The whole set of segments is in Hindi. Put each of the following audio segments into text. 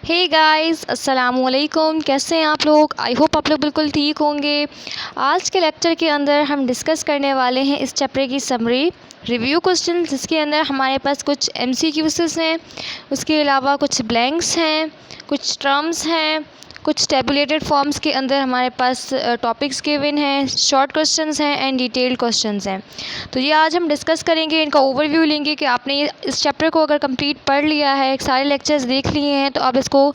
हे गाइस अस्सलाम वालेकुम। कैसे हैं आप लोग? आई होप आप लोग बिल्कुल ठीक होंगे। आज के लेक्चर के अंदर हम डिस्कस करने वाले हैं इस चैप्टर की समरी रिव्यू क्वेश्चन, जिसके अंदर हमारे पास कुछ एमसीक्यूज़ हैं, उसके अलावा कुछ ब्लैंक्स हैं, कुछ टर्म्स हैं, कुछ टेबुलेटेड फॉर्म्स के अंदर हमारे पास टॉपिक्स गिवन हैं, शॉर्ट क्वेश्चंस हैं एंड डिटेल्ड क्वेश्चंस हैं। तो ये आज हम डिस्कस करेंगे, इनका ओवरव्यू लेंगे कि आपने ये इस चैप्टर को अगर कंप्लीट पढ़ लिया है, सारे लेक्चर्स देख लिए हैं, तो अब इसको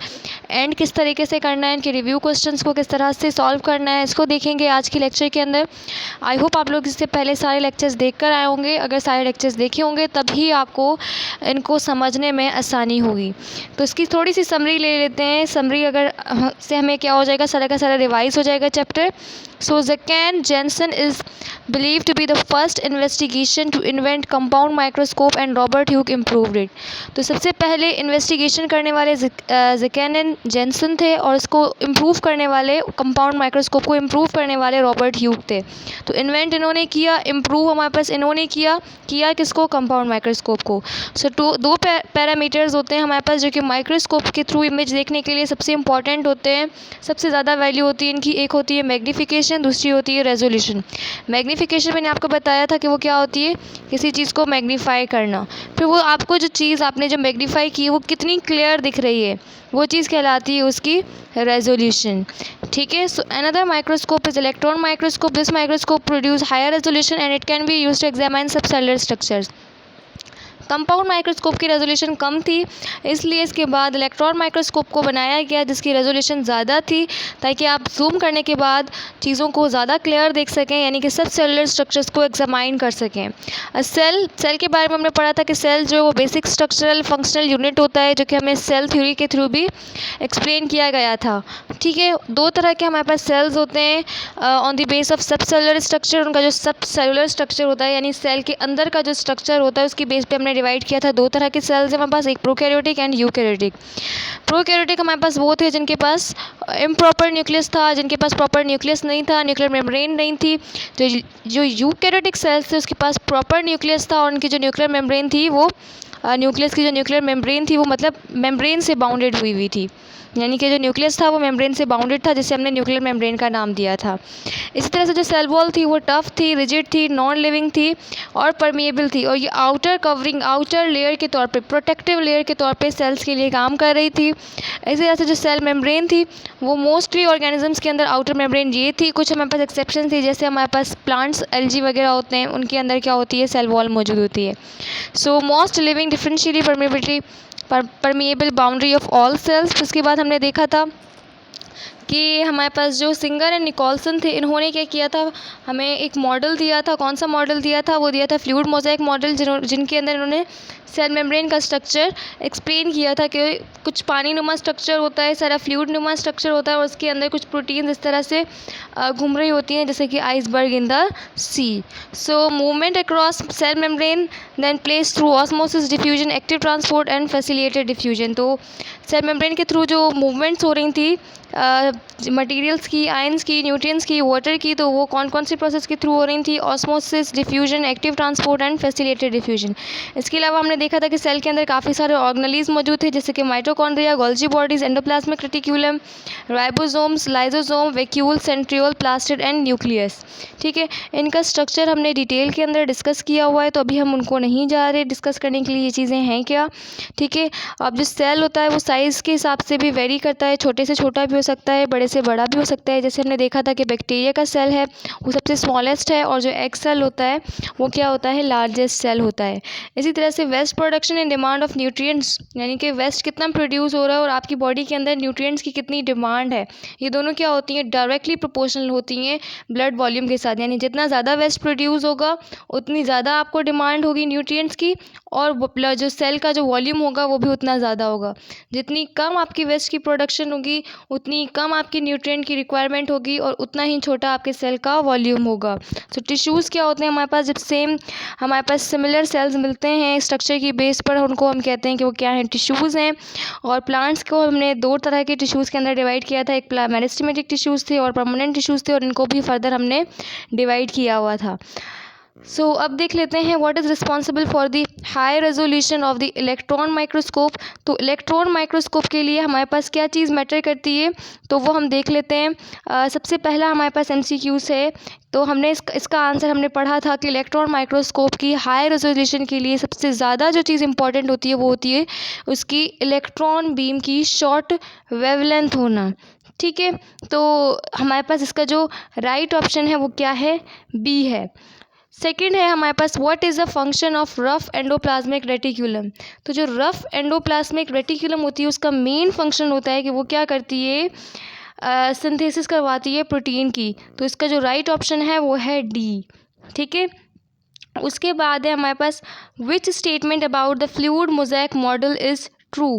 एंड किस तरीके से करना है, इनके रिव्यू क्वेश्चंस को किस तरह से सॉल्व करना है, इसको देखेंगे आज के लेक्चर के अंदर। आई होप आप लोग इससे पहले सारे लेक्चर्स देख कर आए होंगे। अगर सारे लेक्चर्स देखे होंगे तभी आपको इनको समझने में आसानी होगी। तो इसकी थोड़ी सी समरी ले लेते हैं। समरी अगर से हमें क्या हो जाएगा, सारा का सारा रिवाइज हो जाएगा चैप्टर। सो ज़कैन Janssen is believed to be the first investigation to invent compound microscope and Robert Hooke improved it। तो सबसे पहले इन्वेस्टिगेशन करने वाले ज़कैन जेनसन थे और इसको इम्प्रूव करने वाले, कंपाउंड माइक्रोस्कोप को इम्प्रूव करने वाले रॉबर्ट ह्यूक थे। तो इन्वेंट इन्होंने किया, इम्प्रूव हमारे पास इन्होंने किया किसको, कंपाउंड माइक्रोस्कोप को। सो दो पैरामीटर्स होते हैं हमारे पास जो कि माइक्रोस्कोप के थ्रू इमेज देखने के लिए सबसे इंपॉर्टेंट होते हैं, सबसे ज़्यादा वैल्यू होती है इनकी। एक होती है मैग्नीफिकेशन, दूसरी होती है रेजोल्यूशन। मैग्नीफिकेशन मैंने आपको बताया था कि वो क्या होती है, किसी चीज़ को मैग्नीफाई करना। फिर वो आपको जो चीज़ आपने जो मैग्नीफाई की वो कितनी क्लियर दिख रही है, वो चीज़ कहलाती है उसकी रेजोल्यूशन। ठीक है। So another microscope is electron microscope. This microscope produce higher resolution and it can be used to examine sub cellular structures. Compound microscope की रेजोल्यूशन कम थी, इसलिए इसके बाद इलेक्ट्रॉन माइक्रोस्कोप को बनाया गया जिसकी रेजोल्यूशन ज़्यादा थी, ताकि आप जूम करने के बाद चीज़ों को ज़्यादा क्लियर देख सकें, यानी कि सब सेलुलर स्ट्रक्चर्स को एग्जामाइन कर सकें। सेल के बारे में हमने पढ़ा था कि सेल जो है वो बेसिक स्ट्रक्चरल फंक्शनल यूनिट होता है, जो कि हमें सेल थ्योरी के थ्रू भी एक्सप्लेन किया गया था। ठीक है। दो तरह के हमारे पास सेल्स होते हैं ऑन द बेस ऑफ सब सेलुलर स्ट्रक्चर। उनका जो सब सेलुलर स्ट्रक्चर होता है, यानी सेल के अंदर का जो स्ट्रक्चर होता है, उसकी बेस पे हमने डिवाइड किया था। दो तरह के सेल्स हैं हमारे पास, एक प्रोकैरियोटिक एंड यूकैरियोटिक। प्रोकैरियोटिक हमारे पास वो थे जिनके पास इम्प्रॉपर न्यूक्लियस था, जिनके पास प्रॉपर न्यूक्लियस नहीं था, न्यूक्लियर मेम्ब्रेन नहीं थी। जो यूकैरियोटिक सेल्स थे उसके पास प्रॉपर न्यूक्लियस था और उनकी जो न्यूक्लियर मेम्ब्रेन थी वो न्यूक्लियस की जो न्यूक्लियर मेम्ब्रेन थी वो मतलब मेम्ब्रेन से बाउंडेड हुई थी, यानी कि जो न्यूक्लियस था वो मेम्ब्रेन से बाउंडेड था, जिसे हमने न्यूक्लियर मेम्ब्रेन का नाम दिया था। इसी तरह से जो सेल वॉल थी वो टफ थी, रिजिड थी, नॉन लिविंग थी और परमिएबल थी, और ये आउटर कवरिंग, आउटर लेयर के तौर पे, प्रोटेक्टिव लेयर के तौर पे सेल्स के लिए काम कर रही थी। इसी तरह से जो सेल मेम्ब्रेन थी वो मोस्टली ऑर्गेनिजम्स के अंदर आउटर मेम्ब्रेन ये थी। कुछ हमारे पास एक्सेप्शन थी, जैसे हमारे पास प्लांट्स, एल्गी वगैरह होते हैं, उनके अंदर क्या होती है, सेल वॉल मौजूद होती है। So most living differentially permeable boundary of all cells. उसके बाद हमने देखा था कि हमारे पास जो सिंगर एंड निकोलसन थे, इन्होंने क्या किया था, हमें एक मॉडल दिया था। कौन सा मॉडल दिया था? वो दिया था फ्लूइड मोज़ेक मॉडल, जिनके अंदर इन्होंने सेल मेम्ब्रेन का स्ट्रक्चर एक्सप्लेन किया था कि कुछ पानी नुमा स्ट्रक्चर होता है, सारा फ्लूइड नुमा स्ट्रक्चर होता है और उसके अंदर कुछ प्रोटीन्स इस तरह से घूम रही होती हैं, जैसे कि iceberg in the sea. So movement across cell membrane then place through osmosis, diffusion, active transport and facilitated diffusion. तो सेल मेम्ब्रेन के थ्रू जो मूवमेंट्स हो रही थी मटेरियल्स की, आयंस की, न्यूट्रिएंट्स की, वाटर की, तो वो कौन कौन सी प्रोसेस के थ्रू हो रही थी? Osmosis, diffusion, active transport and facilitated diffusion. इसके अलावा हमने देखा था कि सेल के अंदर काफ़ी सारे ऑर्गेनेल्स मौजूद थे, जैसे कि mitochondria, Golgi bodies, endoplasmic reticulum, ribosomes, lysosome, vacuole, centriole, plastid and nucleus. ठीक है। इनका स्ट्रक्चर हमने डिटेल के अंदर डिस्कस किया हुआ है, तो अभी हम उनको नहीं जा रहे डिस्कस करने के लिए, ये चीज़ें हैं क्या। ठीक है। अब जो सेल होता है वो साइज़ के हिसाब से भी वेरी करता है, छोटे से छोटा भी हो सकता है, बड़े से बड़ा भी हो सकता है। जैसे हमने देखा था कि बैक्टीरिया का सेल है वो सबसे स्मॉलेस्ट है, और जो एग सेल होता है वो क्या होता है, लार्जेस्ट सेल होता है। इसी तरह से waste production and demand of nutrients, यानी कि वेस्ट कितना प्रोड्यूस हो रहा है और आपकी बॉडी के अंदर न्यूट्रिएंट्स की कितनी डिमांड है, ये दोनों क्या होती हैं, डायरेक्टली प्रोपोर्शनल होती हैं ब्लड वॉल्यूम के साथ। यानी जितना ज़्यादा वेस्ट प्रोड्यूस होगा उतनी ज़्यादा आपको डिमांड होगी न्यूट्रिएंट्स की, और जो सेल का जो वॉल्यूम होगा वो भी उतना ज़्यादा होगा। जितनी कम आपकी वेस्ट की प्रोडक्शन होगी उतनी कम आपकी न्यूट्रिएंट की रिक्वायरमेंट होगी और उतना ही छोटा आपके सेल का वॉल्यूम होगा। सो टिश्यूज़ क्या होते हैं हमारे पास, जब सेम हमारे पास सिमिलर सेल्स मिलते हैं स्ट्रक्चर की बेस पर, उनको हम कहते हैं कि वो क्या हैं, टिश्यूज़ हैं। और प्लांट्स को हमने दो तरह के टिश्यूज़ के अंदर डिवाइड किया था, एक मेरिस्टेमेटिक टिश्यूज़ थे और परमानेंट टिश्यूज़ थे, और इनको भी फर्दर हमने डिवाइड किया हुआ था। अब देख लेते हैं what is responsible for the high resolution of the electron microscope. तो इलेक्ट्रॉन माइक्रोस्कोप के लिए हमारे पास क्या चीज़ मैटर करती है, तो वो हम देख लेते हैं। सबसे पहला हमारे पास MCQs है। तो हमने इसका आंसर हमने पढ़ा था कि इलेक्ट्रॉन माइक्रोस्कोप की हाई रेजोल्यूशन के लिए सबसे ज़्यादा जो चीज़ इंपॉर्टेंट होती है वो होती है उसकी इलेक्ट्रॉन बीम की शॉर्ट वेवलेंथ होना। ठीक है, तो हमारे पास इसका जो राइट ऑप्शन है वो क्या है, बी है। सेकेंड है हमारे पास what is the function of rough endoplasmic reticulum. तो जो रफ एंडोप्लाज्मिक रेटिकुलम होती है उसका मेन फंक्शन होता है कि वो क्या करती है, सिंथेसिस करवाती है प्रोटीन की। तो इसका जो राइट ऑप्शन है वो है डी। ठीक है, उसके बाद है हमारे पास which statement about the fluid mosaic model is true.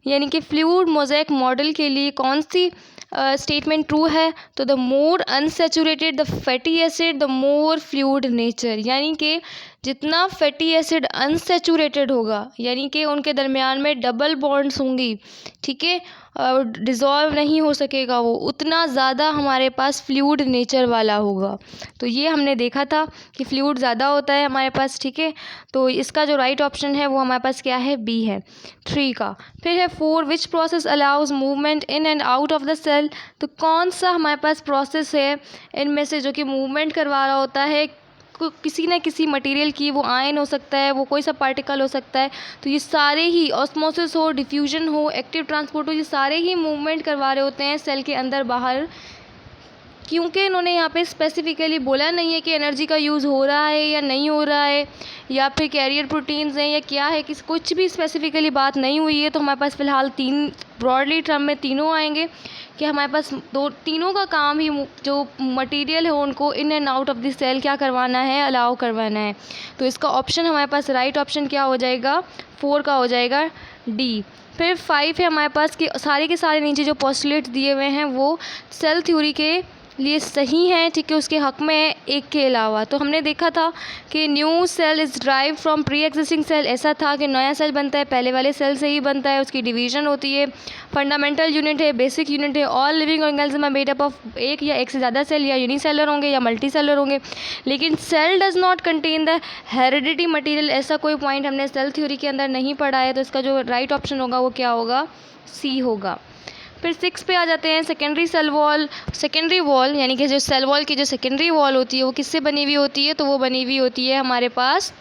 यानी कि फ्लूइड मोज़ेक मॉडल के लिए कौन सी स्टेटमेंट ट्रू है, तो the more unsaturated the fatty acid the more fluid nature. यानी कि जितना फैटी एसिड अनसेचुरेटेड होगा, यानी कि उनके दरमियान में डबल बॉन्ड्स होंगी, ठीक है, डिज़ोल्व नहीं हो सकेगा वो, उतना ज़्यादा हमारे पास फ्लूइड नेचर वाला होगा। तो ये हमने देखा था कि फ्लूइड ज़्यादा होता है हमारे पास। ठीक है, तो इसका जो राइट ऑप्शन है वो हमारे पास क्या है, बी है 3 का। फिर है 4 which process allows movement in and out of the cell. तो कौन सा हमारे पास प्रोसेस है इनमें से जो कि मूवमेंट करवा रहा होता है किसी न किसी मटेरियल की, वो आयन हो सकता है, वो कोई सा पार्टिकल हो सकता है। तो ये सारे ही ऑस्मोसिस हो, डिफ्यूजन हो, एक्टिव ट्रांसपोर्ट हो, ये सारे ही मूवमेंट करवा रहे होते हैं सेल के अंदर बाहर। क्योंकि इन्होंने यहाँ पे स्पेसिफिकली बोला नहीं है कि एनर्जी का यूज़ हो रहा है या नहीं हो रहा है, या फिर कैरियर प्रोटीन्स हैं या क्या है, किस कुछ भी स्पेसिफिकली बात नहीं हुई है। तो हमारे पास फ़िलहाल 3 ब्रॉडली टर्म में तीनों आएंगे कि हमारे पास तीनों का काम ही जो मटेरियल है उनको in and out of the cell क्या करवाना है, अलाउ करवाना है। तो इसका ऑप्शन हमारे पास राइट ऑप्शन क्या हो जाएगा, 4 का हो जाएगा, डी। फिर 5 है हमारे पास कि सारे के सारे नीचे जो पोस्टुलेट्स दिए हुए हैं वो सेल थ्योरी के लिए सही हैं, ठीक है, उसके हक में है एक के अलावा। तो हमने देखा था कि new cell is derived from pre existing cell. ऐसा था कि नया सेल बनता है पहले वाले सेल से ही बनता है, उसकी डिवीजन होती है, फंडामेंटल यूनिट है, बेसिक यूनिट है। All living organism are made up of एक या एक से ज़्यादा सेल, या यूनिसेलर होंगे या मल्टी सेलर होंगे। लेकिन cell does not contain the heredity material, ऐसा कोई पॉइंट हमने सेल थ्योरी के अंदर नहीं पढ़ा है। तो इसका जो राइट ऑप्शन होगा वो क्या होगा, सी होगा। फिर 6 पे आ जाते हैं, secondary cell wall. Secondary wall यानी कि जो सेल वॉल की जो सेकेंडरी वॉल होती है वो किससे बनी हुई होती है, तो वो बनी हुई होती है हमारे पास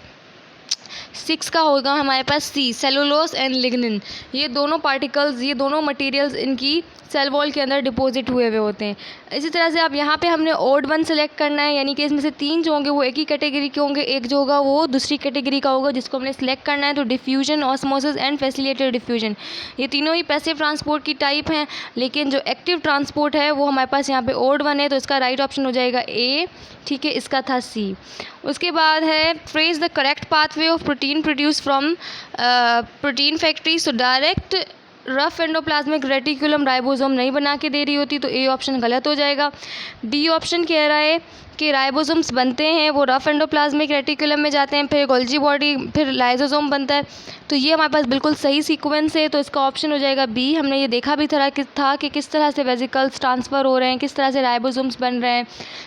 6 का होगा हमारे पास सी, सेलुलोज एंड लिग्निन। ये दोनों पार्टिकल्स, ये दोनों मटेरियल्स इनकी सेल वॉल के अंदर डिपॉजिट हुए हुए होते हैं। इसी तरह से अब यहाँ पे हमने ऑड 1 सेलेक्ट करना है, यानी कि इसमें से 3 जो होंगे वो एक ही कैटेगरी के होंगे, एक जो होगा वो दूसरी कैटेगरी का होगा, जिसको हमने सेलेक्ट करना है। तो diffusion, osmosis and facilitated diffusion, ये तीनों ही पैसिव ट्रांसपोर्ट की टाइप हैं। लेकिन जो एक्टिव ट्रांसपोर्ट है वो हमारे पास यहाँ पे ऑड 1 है, तो इसका राइट ऑप्शन हो जाएगा ए। ठीक है, इसका था सी। उसके बाद है trace the correct pathway of protein produce from protein factory. So direct rough endoplasmic reticulum ribosome नहीं बना के दे रही होती, तो ए ऑप्शन गलत हो जाएगा। डी ऑप्शन कह रहा है कि राइबोसोम्स बनते हैं वो रफ एंडोप्लाज्मिक रेटिकुलम में जाते हैं, फिर गोल्जी बॉडी, फिर लाइसोसोम बनता है। तो ये हमारे पास बिल्कुल सही सीक्वेंस है, तो इसका ऑप्शन हो जाएगा बी। हमने ये देखा भी था कि किस तरह से वेसिकल्स ट्रांसफ़र हो रहे हैं, किस तरह से राइबोसोम्स बन रहे हैं,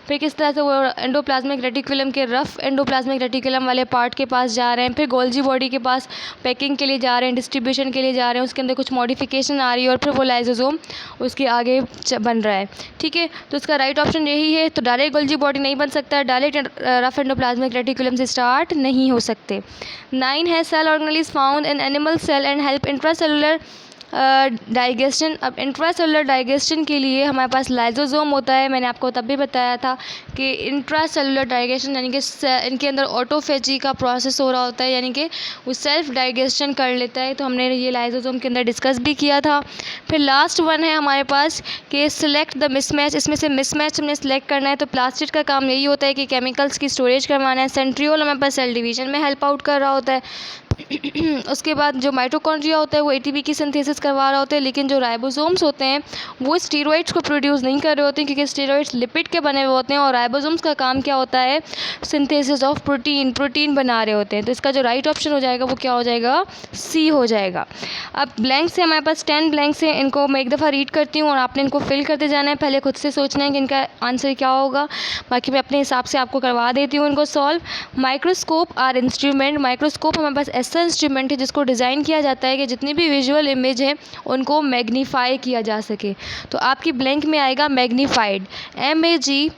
फिर किस तरह से वो एंडोप्लाज्मिक रेटिकुलम के रफ एंडोप्लाज्मिक रेटिकुलम वाले पार्ट के पास जा रहे हैं, फिर गोल्जी बॉडी के पास पैकिंग के लिए जा रहे हैं, डिस्ट्रीब्यूशन के लिए जा रहे हैं, उसके अंदर कुछ मॉडिफिकेशन आ रही है और फिर वो लाइसोसोम उसके आगे बन रहा है। ठीक है, तो इसका राइट ऑप्शन यही है। तो डायरेक्ट गोल्जी बॉडी नहीं बन सकता, डायरेक्ट रफ एंडोप्लाज्मिक रेटिकुलम से स्टार्ट नहीं हो सकते। 9 है cell organelles found in animal cell and help intracellular digestion. अब इंट्रासेलुलर डाइजेशन के लिए हमारे पास लाइसोसोम होता है। मैंने आपको तब भी बताया था कि इंट्रासेलुलर डाइजेशन यानी कि इनके अंदर ऑटोफेजी का प्रोसेस हो रहा होता है, यानी कि वो सेल्फ डाइजेशन कर लेता है। तो हमने ये लाइसोसोम के अंदर डिस्कस भी किया था। फिर लास्ट वन है हमारे पास कि सिलेक्ट द मिसमैच। इसमें से मिसमैच हमने सेलेक्ट करना है। तो प्लास्टिड का काम यही होता है कि केमिकल्स की स्टोरेज करवाना है। सेंट्रियोल हमारे पास सेल डिवीजन में हेल्प आउट कर रहा होता है। उसके बाद जो माइटोकॉन्ड्रिया होता है वो एटीपी की सिंथेसिस करवा रहा होता है, लेकिन जो राइबोसोम्स होते हैं वो स्टेरॉइड्स को प्रोड्यूस नहीं कर रहे होते हैं, क्योंकि स्टेरॉइड्स लिपिड के बने हुए होते हैं और राइबोसोम्स का काम क्या होता है, सिंथेसिस ऑफ प्रोटीन बना रहे होते हैं। तो इसका जो राइट ऑप्शन हो जाएगा वो क्या हो जाएगा, सी हो जाएगा। अब ब्लैंक्स है हमारे पास 10 ब्लैंक्स हैं, इनको मैं एक दफ़ा रीड करती हूँ और आपने इनको फिल करते जाना है। पहले खुद से सोचना है कि इनका आंसर क्या होगा, बाकी मैं अपने हिसाब से आपको करवा देती हूँ इनको solve. Microscope are instrument, microscope हमारे पास ऐसा इंस्ट्रूमेंट है जिसको डिज़ाइन किया जाता है कि जितनी भी विजुअल इमेज है उनको मैग्नीफाई किया जा सके। तो आपकी ब्लैंक में आएगा मैग्नीफाइड, MAGNIFIED,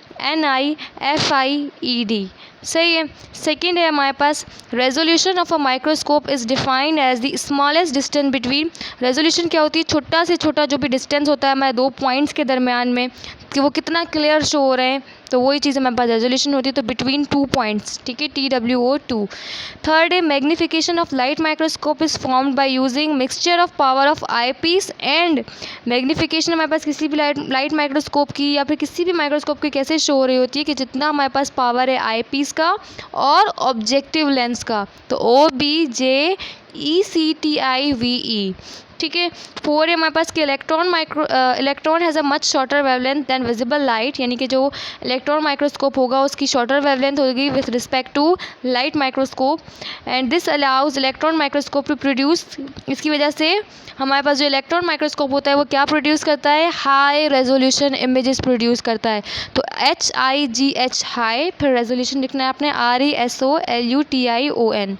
सही है। सेकेंड है हमारे पास resolution of a microscope is defined as the smallest distance between. Resolution क्या होती है, छोटा से छोटा जो भी डिस्टेंस होता है हमारे दो पॉइंट्स के दरमियान में, कि वो कितना क्लियर शो हो रहे हैं, तो वही चीज़ हमारे पास रेजोल्यूशन होती है। तो बिटवीन 2 पॉइंट्स, ठीक है, TWO2। थर्ड है magnification of light microscope is formed by using mixture of power of eyepiece and magnification हमारे पास किसी भी लाइट माइक्रोस्कोप की या फिर किसी भी माइक्रोस्कोप की कैसे शो हो रही होती है कि जितना हमारे पास पावर है आईपीस का और ऑब्जेक्टिव लेंस का, तो OBJECTIVE, ठीक है। 4 है हमारे पास कि electron has a much shorter wavelength than visible light, यानी कि जो इलेक्ट्रॉन माइक्रोस्कोप होगा उसकी शॉर्टर वेवलेंथ होगी with respect to light microscope, and this allows electron microscope to produce. इसकी वजह से हमारे पास जो इलेक्ट्रॉन माइक्रोस्कोप होता है वो क्या प्रोड्यूस करता है, हाई रेजोल्यूशन इमेजेस प्रोड्यूस करता है। तो HIGH हाई, फिर रेजोल्यूशन लिखना है आपने RESOLUTION,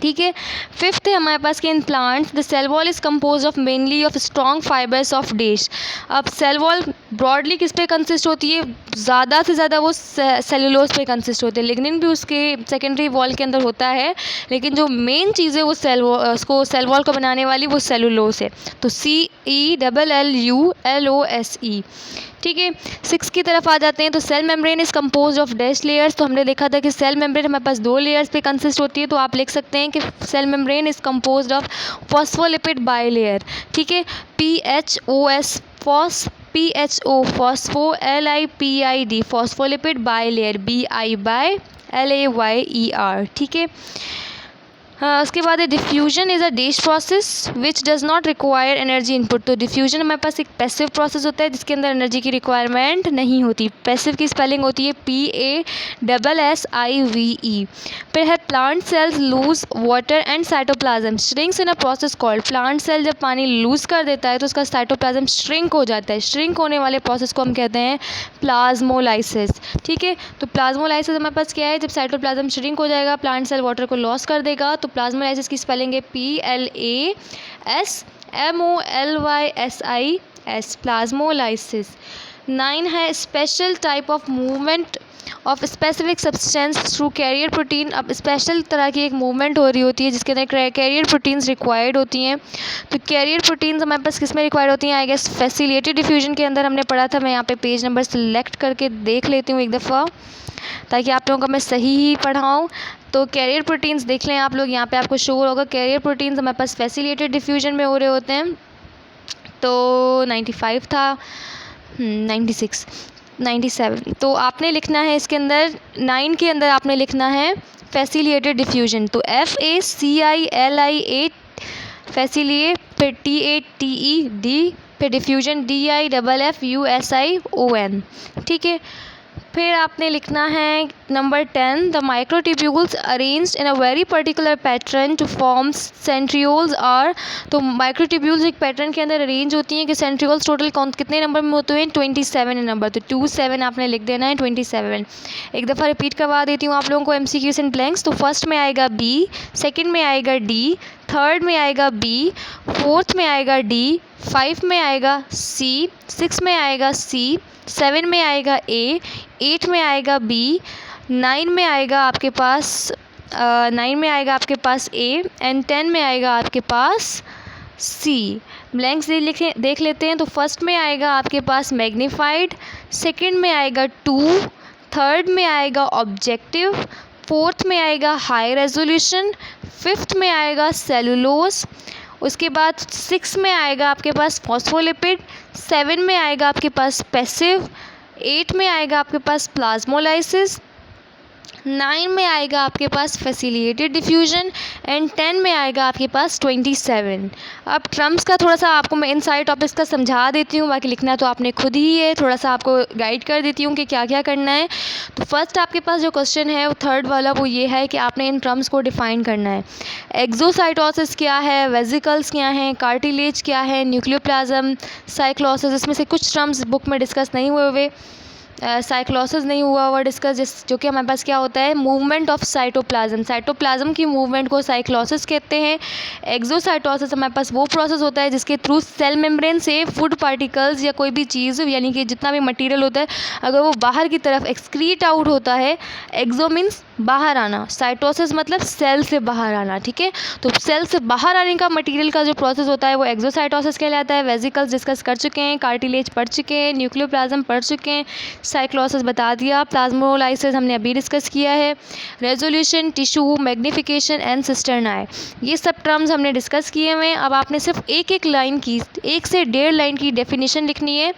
ठीक है। फिफ्थ है हमारे पास कि in plants the cell wall is compose of mainly of strong fibres of dash. अब सेल वॉल ब्रॉडली किस पे कंसिस्ट होती है, ज़्यादा से ज़्यादा वो सेलुलोज पे कंसिस्ट होते हैं। लिग्निन भी उसके सेकेंडरी वॉल के अंदर होता है, लेकिन जो मेन चीज़ है वो सेल वॉल को बनाने वाली वो सेलुलोज है। तो CELLULOSE, ठीक है। 6 की तरफ आ जाते हैं। तो cell membrane is compose of dash layers. तो हमने देखा था कि सेल मेम्ब्रेन हमारे पास 2 लेयर्स पे कंसिस्ट होती है, तो आप लिख सकते हैं कि cell membrane is compose of phospholipid bilayer, ठीक है। PHOS PHO phospho, LIPID phospholipid bilayer, BILAYER, ठीक है। उसके बाद है diffusion is a dash process which does not require energy input. तो डिफ्यूजन हमारे पास एक पैसिव प्रोसेस होता है जिसके अंदर एनर्जी की रिक्वायरमेंट नहीं होती। पैसिव की स्पेलिंग होती है PASSIVE। फिर है plant cells lose water and cytoplasm shrinks in a process called. Plant cell जब पानी लूज कर देता है तो उसका साइटोप्लाज्म श्रिंक हो जाता है। श्रिंक होने वाले प्रोसेस को हम कहते हैं प्लाज्मोलाइसिस, ठीक है। तो प्लाज्मोलाइसिस हमारे पास क्या है, जब साइटोप्लाज्म श्रिंक हो जाएगा, प्लांट सेल वाटर को लॉस कर देगा, तो प्लाज्मोलाइसिस की स्पेलिंग है PLASMOLYSIS, प्लाज्मोलाइसिस। 9 है special type of movement of specific substance through carrier protein. अब स्पेशल तरह की एक मूवमेंट हो रही होती है जिसके अंदर कैरियर प्रोटीन्स रिक्वायर्ड होती हैं। तो कैरियर प्रोटीन्स हमारे पास किस में रिक्वायर्ड होती हैं, आई गेस फैसिलिटेटेड डिफ्यूजन के अंदर हमने पढ़ा था। मैं यहाँ पे पेज नंबर सेलेक्ट करके देख लेती हूँ एक दफ़ा, ताकि आप लोगों का मैं सही ही पढ़ाऊँ। तो कैरियर प्रोटीन्स देख लें आप लोग, यहाँ पे आपको शो होगा कैरियर प्रोटीन्स हमारे पास फैसिलिटेटेड डिफ्यूजन में हो रहे होते हैं। तो 95 था, 96, 97। तो आपने लिखना है इसके अंदर 9 के अंदर आपने लिखना है फैसिलिटेटेड डिफ्यूजन। तो FACILIA फैसिलिए, फिर TATED, फिर डिफ्यूजन DIFFUSION, ठीक है। फिर आपने लिखना है number 10 the microtubules arranged in a very particular pattern to form centrioles are. तो माइक्रोट्यूब्यूल्स एक पैटर्न के अंदर अरेंज होती हैं कि सेंट्रियोल्स टोटल कितने नंबर में होते हैं, 27 नंबर। तो 27 आपने लिख देना है, 27। एक दफ़ा रिपीट करवा देती हूँ आप लोगों को MCQs एंड ब्लैंक्स। तो फर्स्ट में आएगा B, सेकेंड में आएगा D, थर्ड में आएगा B, फोर्थ में आएगा D, 5 में आएगा C, 6 में आएगा C, 7 में आएगा A, 8 में आएगा B, 9 में आएगा आपके पास 9 में आएगा आपके पास A, एंड 10 में आएगा आपके पास C। ब्लैंक्स देख लेते हैं। तो फर्स्ट में आएगा आपके पास मैग्नीफाइड, सेकंड में आएगा 2, थर्ड में आएगा ऑब्जेक्टिव, फोर्थ में आएगा हाई रेजोल्यूशन, फिफ्थ में आएगा सेलुलोज, उसके बाद 6 में आएगा आपके पास फॉस्फोलिपिड, 7 में आएगा आपके पास पैसिव, 8 में आएगा आपके पास प्लाज्मोलाइसिस, 9 में आएगा आपके पास फैसिलिटेटेड डिफ्यूजन एंड 10 में आएगा आपके पास 27। अब टर्म्स का थोड़ा सा आपको मैं इन सारे टॉपिक्स का समझा देती हूँ, बाकी लिखना तो आपने खुद ही है, थोड़ा सा आपको गाइड कर देती हूँ कि क्या क्या करना है। तो फर्स्ट आपके पास जो क्वेश्चन है वो थर्ड वाला, वो ये है कि आपने इन टर्म्स को डिफाइन करना है। एक्सोसाइटोसिस क्या है, वेसिकल्स क्या हैं, कार्टिलेज क्या है, न्यूक्लियोप्लाज्म, साइक्लोसिस, इसमें से कुछ टर्म्स बुक में डिस्कस नहीं हुए। साइक्लोसिस नहीं हुआ डिस्कस, जो कि हमारे पास क्या होता है, मूवमेंट ऑफ साइटोप्लाज्म की मूवमेंट को साइक्लोसिस कहते हैं। एक्सोसाइटोसिस हमारे पास वो प्रोसेस होता है जिसके थ्रू सेल मेम्ब्रेन से फूड पार्टिकल्स या कोई भी चीज़, यानी कि जितना भी मटेरियल होता है, अगर वो बाहर की तरफ एक्सक्रीट आउट होता है, एक्सो मीन्स बाहर आना, साइटोसिस मतलब सेल से बाहर आना, ठीक है। तो सेल से बाहर आने का मटेरियल का जो प्रोसेस होता है वो एक्सोसाइटोसिस कहलाता है। वेसिकल्स डिस्कस कर चुके हैं, कार्टिलेज पढ़ चुके हैं, न्यूक्लियोप्लाज्म पढ़ चुके हैं, साइक्लोसिस बता दिया, प्लाज्मोलाइसिस हमने अभी डिस्कस किया है, रेजोल्यूशन, टिश्यू, मैग्नीफिकेशन एंड सिस्टर्नाई, ये सब टर्म्स हमने डिस्कस किए हुए हैं। अब आपने सिर्फ एक लाइन की, 1 से 1.5 लाइन की डेफिनेशन लिखनी है।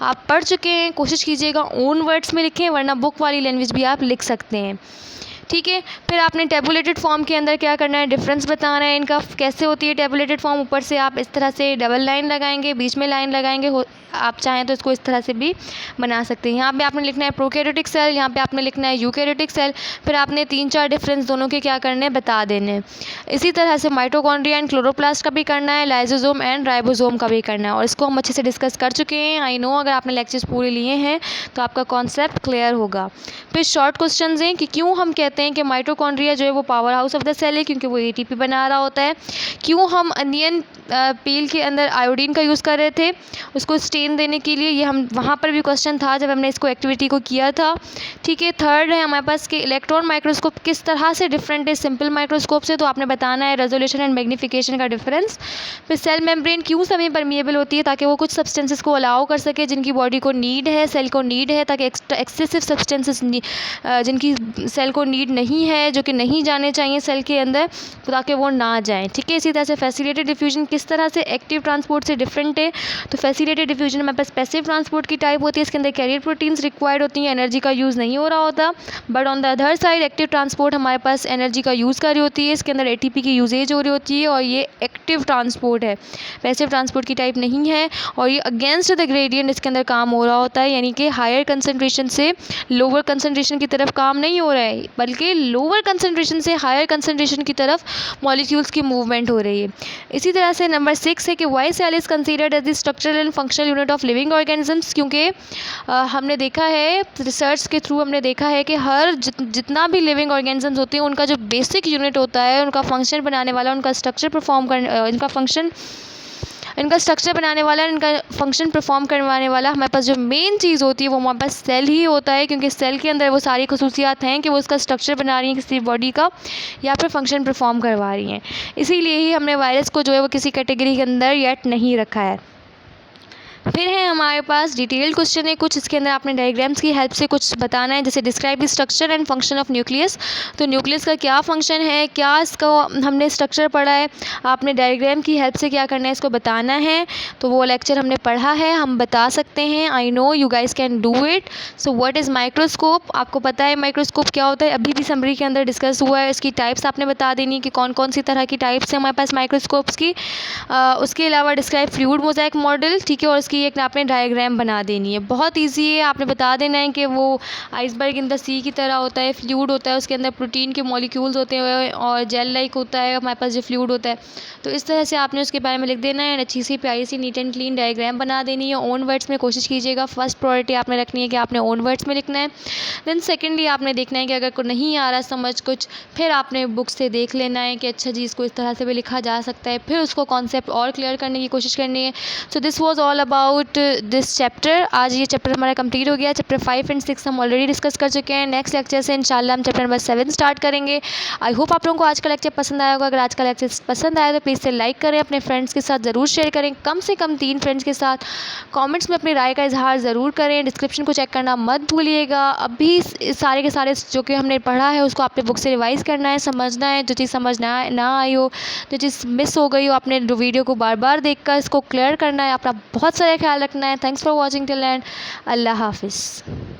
आप पढ़ चुके हैं, कोशिश कीजिएगा ओन वर्ड्स में लिखें, वरना बुक वाली लैंग्वेज भी आप लिख सकते हैं, ठीक है। फिर आपने टेबुलेटेड फॉर्म के अंदर क्या करना है, डिफरेंस बताना है इनका, कैसे होती है टेबुलेटेड फॉर्म। ऊपर से आप इस तरह से डबल लाइन लगाएंगे, बीच में लाइन लगाएंगे, आप चाहें तो इसको इस तरह से भी बना सकते हैं। यहाँ पे आपने लिखना है प्रोकैरियोटिक सेल, यहाँ पे आपने लिखना है यूकैरियोटिक सेल, फिर आपने 3-4 डिफरेंस दोनों के क्या करने हैं, बता देने। इसी तरह से माइटोकॉन्ड्रिया एंड क्लोरोप्लास्ट का भी करना है, लाइसोसोम एंड राइबोसोम का भी करना है, और इसको हम अच्छे से डिस्कस कर चुके हैं। आई नो अगर आपने लेक्चर्स पूरे लिए हैं तो आपका कॉन्सेप्ट क्लियर होगा। फिर शॉर्ट क्वेश्चन हैं कि क्यों हम कहते हैं कि माइटोकॉन्ड्रिया जो है वो power house of the cell है, क्योंकि वो एटीपी बना रहा होता है। क्यों हम अनियन पील के अंदर आयोडीन का यूज़ कर रहे थे उसको स्टेन देने के लिए, ये हम वहाँ पर भी क्वेश्चन था जब हमने इसको एक्टिविटी को किया था, ठीक है। थर्ड है हमारे पास कि इलेक्ट्रॉन माइक्रोस्कोप किस तरह से डिफरेंट है सिंपल माइक्रोस्कोप से, तो आपने बताना है रेजोल्यूशन एंड मैग्नीफिकेशन का डिफरेंस। फिर सेल मेम्ब्रेन क्यों सेमी परमिएबल होती है, ताकि वो कुछ सब्सटेंसेस को अलाउ कर सके जिनकी बॉडी को नीड है, सेल को नीड है, ताकि एक्सेसिव सब्सटेंसेस जिनकी सेल को नीड नहीं है, जो कि नहीं जाने चाहिए सेल के अंदर, तो ताकि वो ना जाएं, ठीक है। इसी तरह से फैसिलिटेटेड डिफ्यूजन किस तरह से एक्टिव ट्रांसपोर्ट से डिफरेंट है, तो फैसिलिटेटेड डिफ्यूजन हमारे पास पैसिव ट्रांसपोर्ट की टाइप होती है, इसके अंदर कैरियर प्रोटीन्स रिक्वायर्ड होती हैं, एनर्जी का यूज़ नहीं हो रहा होता। But on the other side active transport हमारे पास एनर्जी का यूज़ कर रही होती है, इसके अंदर एटीपी की यूजेज हो रही होती है, और ये एक्टिव ट्रांसपोर्ट है, पैसिव ट्रांसपोर्ट की टाइप नहीं है, और ये अगेंस्ट द ग्रेडियंट इसके अंदर काम हो रहा होता है, यानी कि हायर कंसनट्रेशन से लोअर कंसनट्रेशन की तरफ काम नहीं हो रहा है, बल्कि लोअर कंसनट्रेशन से हायर कंसनट्रेशन की तरफ मॉलिक्यूल्स की मूवमेंट हो रही है। इसी तरह से नंबर 6 है कि why cell is considered as the structural and functional unit of living organisms, क्योंकि हमने देखा है रिसर्च के थ्रू, हमने देखा है कि हर जितना भी लिविंग ऑर्गेनिजम्स होते हैं उनका जो बेसिक यूनिट होता है, उनका फंक्शन बनाने वाला, उनका स्ट्रक्चर परफॉर्म कर इनका स्ट्रक्चर बनाने वाला, इनका फंक्शन परफॉर्म करवाने वाला हमारे पास जो मेन चीज़ होती है वो हमारे पास सेल ही होता है, क्योंकि सेल के अंदर वो सारी खसूसियात हैं कि वो उसका स्ट्रक्चर बना रही हैं किसी बॉडी का, या फिर फंक्शन परफॉर्म करवा रही हैं। इसीलिए ही हमने वायरस को जो है वो किसी कैटेगरी के अंदर येट नहीं रखा है। फिर है हमारे पास डिटेल्ड क्वेश्चन है कुछ, इसके अंदर आपने डायग्राम्स की हेल्प से कुछ बताना है, जैसे describe the structure and function of nucleus, तो न्यूक्लियस का क्या फंक्शन है, क्या इसका हमने स्ट्रक्चर पढ़ा है, आपने डायग्राम की हेल्प से क्या करना है, इसको बताना है। तो वो लेक्चर हमने पढ़ा है, हम बता सकते हैं, I know you guys can do it. So what is microscope, आपको पता है माइक्रोस्कोप क्या होता है, अभी भी समरी के अंदर डिस्कस हुआ है, इसकी टाइप्स आपने बता देनी कि कौन कौन सी तरह की टाइप्स हैं हमारे पास माइक्रोस्कोप्स की। उसके अलावा डिस्क्राइब फ्लूइड मोज़ेक मॉडल, ठीक है, और उसकी एक आपने डायग्राम बना देनी है, बहुत ईजी है। आपने बता देना है कि वो आइसबर्ग इन द सी की तरह होता है, फ्लूइड होता है, उसके अंदर प्रोटीन के मॉलिक्यूल्स होते हैं और जेल लाइक होता है हमारे पास जो फ्लूइड होता है, तो इस तरह से आपने उसके बारे में लिख देना है, अच्छी सी प्यारी C neat and clean diagram बना देनी है। ओन वर्ड्स में कोशिश कीजिएगा, फर्स्ट प्रायोरिटी आपने रखनी है कि आपने ओन वर्ड्स में लिखना है। देन सेकेंडली आपने देखना है कि अगर को नहीं आ रहा समझ कुछ, फिर आपने बुक से देख लेना है कि अच्छा जी इसको इस तरह से भी लिखा जा सकता है, फिर उसको कॉन्सेप्ट और क्लियर करने की कोशिश करनी है। So this was all about this chapter. आज ये चैप्टर हमारा कंप्लीट हो गया। चैप्टर 5 एंड 6 हम ऑलरेडी डिस्कस कर चुके हैं। नेक्स्ट लेक्चर से इंशाल्लाह हम चैप्टर नंबर 7 स्टार्ट करेंगे। आई होप आप लोगों को आज का लेक्चर पसंद आया होगा। अगर आज का लेक्चर पसंद आया तो प्लीज़ से लाइक करें, अपने फ्रेंड्स के साथ ज़रूर शेयर करें, कम से कम 3 फ्रेंड्स के साथ। कमेंट्स में अपनी राय का इजहार ज़रूर करें, डिस्क्रिप्शन को चेक करना मत भूलिएगा। अभी सारे के सारे जो कि हमने पढ़ा है उसको आपने बुक से रिवाइज़ करना है, समझना है, जो चीज़ समझ ना आई हो, जो चीज़ मिस हो गई हो, आपने वीडियो को बार बार देखकर इसको क्लियर करना है। अपना बहुत सारा ख्याल रखना है। Thanks for watching till end अल्लाह हाफिज़।